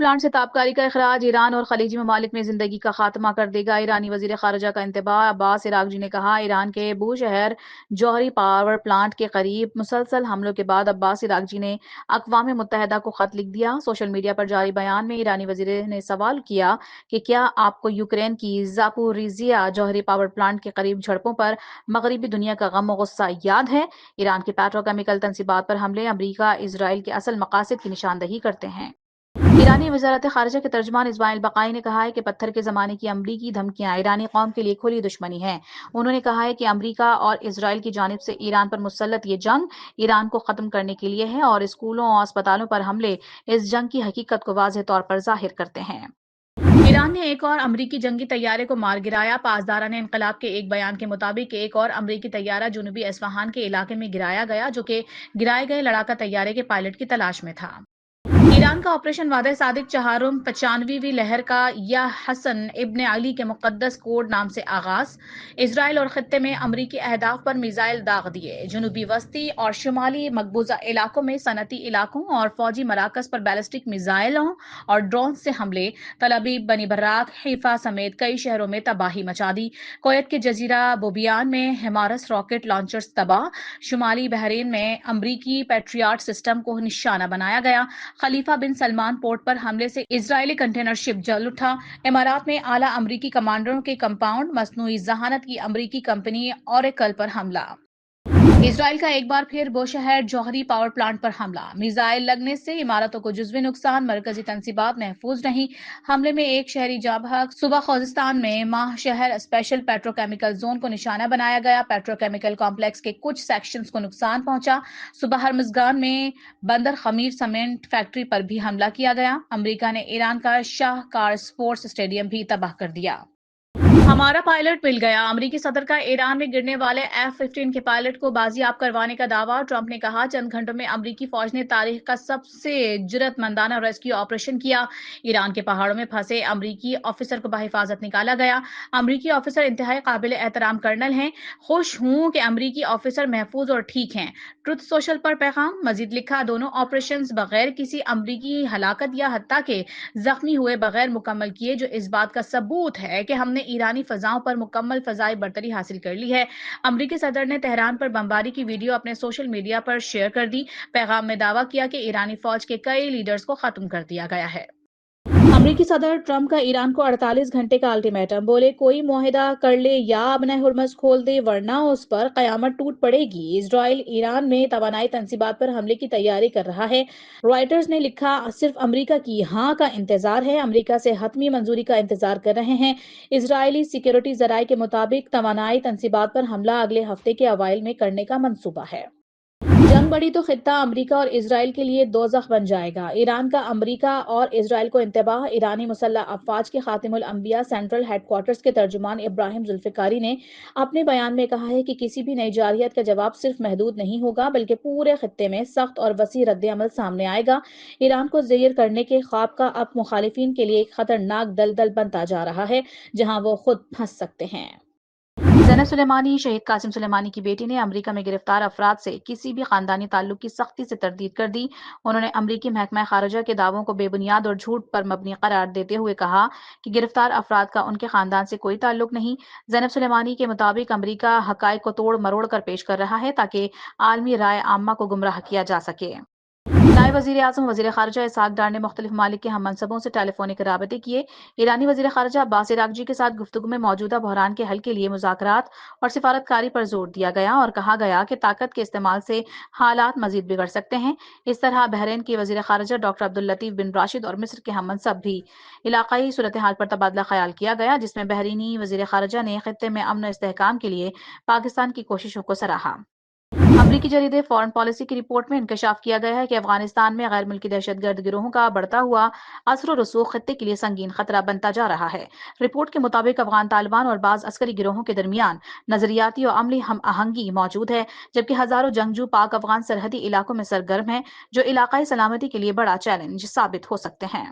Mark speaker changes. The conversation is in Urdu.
Speaker 1: پلانٹ سے تابکاری کا اخراج ایران اور خلیجی ممالک میں زندگی کا خاتمہ کر دے گا۔ ایرانی وزیر خارجہ کا انتباہ عباس عراقچی نے کہا، ایران کے بوشہر جوہری پاور پلانٹ کے قریب مسلسل حملوں کے بعد عباس عراقچی نے اقوام متحدہ کو خط لکھ دیا۔ سوشل میڈیا پر جاری بیان میں ایرانی وزیر نے سوال کیا کہ کیا آپ کو یوکرین کی زاپوریزیا جوہری پاور پلانٹ کے قریب جھڑپوں پر مغربی دنیا کا غم و غصہ یاد ہے؟ ایران کے پیٹرو کیمیکل تنصیبات پر حملے امریکہ اسرائیل کے اصل مقاصد کی نشاندہی کرتے ہیں۔ ایرانی وزارت خارجہ کے ترجمان اسماعیل بقائی نے کہا ہے کہ پتھر کے زمانے کی امریکی دھمکیاں ایرانی قوم کے لیے کھلی دشمنی ہیں۔ انہوں نے کہا ہے کہ امریکہ اور اسرائیل کی جانب سے ایران پر مسلط یہ جنگ ایران کو ختم کرنے کے لیے ہے اور اسکولوں اور اسپتالوں پر حملے اس جنگ کی حقیقت کو واضح طور پر ظاہر کرتے ہیں۔ ایران نے ایک اور امریکی جنگی طیارے کو مار گرایا۔ پاسداران انقلاب کے ایک بیان کے مطابق ایک اور امریکی طیارہ جنوبی اصفہان کے علاقے میں گرایا گیا، جو کہ گرائے گئے لڑاکا طیارے کے پائلٹ کی تلاش میں تھا۔ ایران کا آپریشن وعدہ صادق چہارم 95ویں لہر کا یا حسن ابن علی کے مقدس کوڈ نام سے آغاز۔ اسرائیل اور خطے میں امریکی اہداف پر میزائل داغ دیے۔ جنوبی وسطی اور شمالی مقبوضہ علاقوں میں صنعتی علاقوں اور فوجی مراکز پر بیلسٹک میزائلوں اور ڈرون سے حملے۔ تل ابیب، بنی براق، حیفا سمیت کئی شہروں میں تباہی مچا دی۔ کویت کے جزیرہ بوبیان میں ہمارس راکٹ لانچرز تباہ۔ شمالی بحرین میں امریکی پیٹریاٹ سسٹم کو نشانہ بنایا گیا۔ خلیفہ بن سلمان پورٹ پر حملے سے اسرائیلی کنٹینر شپ جل اٹھا۔ امارات میں اعلیٰ امریکی کمانڈروں کے کمپاؤنڈ۔ مصنوعی ذہانت کی امریکی کمپنی اوریکل پر حملہ۔ اسرائیل کا ایک بار پھر بوشہر جوہری پاور پلانٹ پر حملہ۔ میزائل لگنے سے عمارتوں کو جزوی نقصان، مرکزی تنصیبات محفوظ نہیں۔ حملے میں ایک شہری جاں بحق۔ صوبہ خوزستان میں ماہ شہر اسپیشل پیٹرو کیمیکل زون کو نشانہ بنایا گیا۔ پیٹرو کیمیکل کمپلیکس کے کچھ سیکشنز کو نقصان پہنچا۔ صوبہ ہرمزگان میں بندر خمیر سیمنٹ فیکٹری پر بھی حملہ کیا گیا۔ امریکہ نے ایران کا شاہ کار اسپورٹس اسٹیڈیم بھی تباہ کر دیا۔ ہمارا پائلٹ مل گیا۔ امریکی صدر کا ایران میں گرنے والے F-15 کے پائلٹ کو بازیاب کروانے کا دعویٰ۔ ٹرمپ نے کہا، چند گھنٹوں میں امریکی فوج نے تاریخ کا سب سے جرأت مندانہ ریسکیو آپریشن کیا۔ ایران کے پہاڑوں میں پھنسے امریکی آفیسر کو بحفاظت نکالا گیا۔ امریکی آفیسر انتہائی قابل احترام کرنل ہیں۔ خوش ہوں کہ امریکی آفیسر محفوظ اور ٹھیک ہیں۔ ٹروتھ سوشل پر پیغام مزید لکھا، دونوں آپریشنز بغیر کسی امریکی ہلاکت یا حتیٰ کہ زخمی ہوئے بغیر مکمل کیے، جو اس بات کا ثبوت ہے کہ ہم نے ایرانی فضاؤں پر مکمل فضائی برتری حاصل کر لی ہے۔ امریکی صدر نے تہران پر بمباری کی ویڈیو اپنے سوشل میڈیا پر شیئر کر دی۔ پیغام میں دعویٰ کیا کہ ایرانی فوج کے کئی لیڈرز کو ختم کر دیا گیا ہے۔ امریکی صدر ٹرمپ کا ایران کو 48 گھنٹے کا الٹیمیٹم، بولے کوئی معاہدہ کر لے یا ابن ہرمز کھول دے ورنہ اس پر قیامت ٹوٹ پڑے گی۔ اسرائیل ایران میں توانائی تنصیبات پر حملے کی تیاری کر رہا ہے۔ رائٹرز نے لکھا، صرف امریکہ کی ہاں کا انتظار ہے، امریکہ سے حتمی منظوری کا انتظار کر رہے ہیں۔ اسرائیلی سیکیورٹی ذرائع کے مطابق توانائی تنصیبات پر حملہ اگلے ہفتے کے اوائل میں کرنے کا منصوبہ ہے۔ جنگ بڑھی تو خطہ امریکہ اور اسرائیل کے لیے دوزخ بن جائے گا۔ ایران کا امریکہ اور اسرائیل کو انتباہ۔ ایرانی مسلح افواج کے خاتم الانبیاء سینٹرل ہیڈ کوارٹرز کے ترجمان ابراہیم ذوالفقاری نے اپنے بیان میں کہا ہے کہ کسی بھی نئی جارحیت کا جواب صرف محدود نہیں ہوگا بلکہ پورے خطے میں سخت اور وسیع رد عمل سامنے آئے گا۔ ایران کو زیر کرنے کے خواب کا اب مخالفین کے لیے ایک خطرناک دلدل بنتا جا رہا ہے جہاں وہ خود پھنس سکتے ہیں۔ زینب سلیمانی، شہید قاسم سلیمانی کی بیٹی نے امریکہ میں گرفتار افراد سے کسی بھی خاندانی تعلق کی سختی سے تردید کر دی۔ انہوں نے امریکی محکمہ خارجہ کے دعووں کو بے بنیاد اور جھوٹ پر مبنی قرار دیتے ہوئے کہا کہ گرفتار افراد کا ان کے خاندان سے کوئی تعلق نہیں۔ زینب سلیمانی کے مطابق امریکہ حقائق کو توڑ مروڑ کر پیش کر رہا ہے تاکہ عالمی رائے عامہ کو گمراہ کیا جا سکے۔ نائب وزیر اعظم وزیر خارجہ اسحاق ڈار نے مختلف ممالک کے ہم منصبوں سے ٹیلی فونک رابطے کیے۔ ایرانی وزیر خارجہ عباس عراقچی کے ساتھ گفتگو میں موجودہ بحران کے حل کے لیے مذاکرات اور سفارتکاری پر زور دیا گیا اور کہا گیا کہ طاقت کے استعمال سے حالات مزید بگڑ سکتے ہیں۔ اس طرح بحرین کے وزیر خارجہ ڈاکٹر عبداللطیف بن راشد اور مصر کے ہم منصب بھی علاقائی صورتحال پر تبادلہ خیال کیا گیا، جس میں بحرینی وزیر خارجہ نے خطے میں امن و استحکام کے لیے پاکستان کی کوششوں کو سراہا۔ امریکی جریدے فارن پالیسی کی رپورٹ میں انکشاف کیا گیا ہے کہ افغانستان میں غیر ملکی دہشت گرد گروہوں کا بڑھتا ہوا اثر و رسوخ خطے کے لیے سنگین خطرہ بنتا جا رہا ہے۔ رپورٹ کے مطابق افغان طالبان اور بعض عسکری گروہوں کے درمیان نظریاتی اور عملی ہم آہنگی موجود ہے، جبکہ ہزاروں جنگجو پاک افغان سرحدی علاقوں میں سرگرم ہیں، جو علاقائی سلامتی کے لیے بڑا چیلنج ثابت ہو سکتے ہیں۔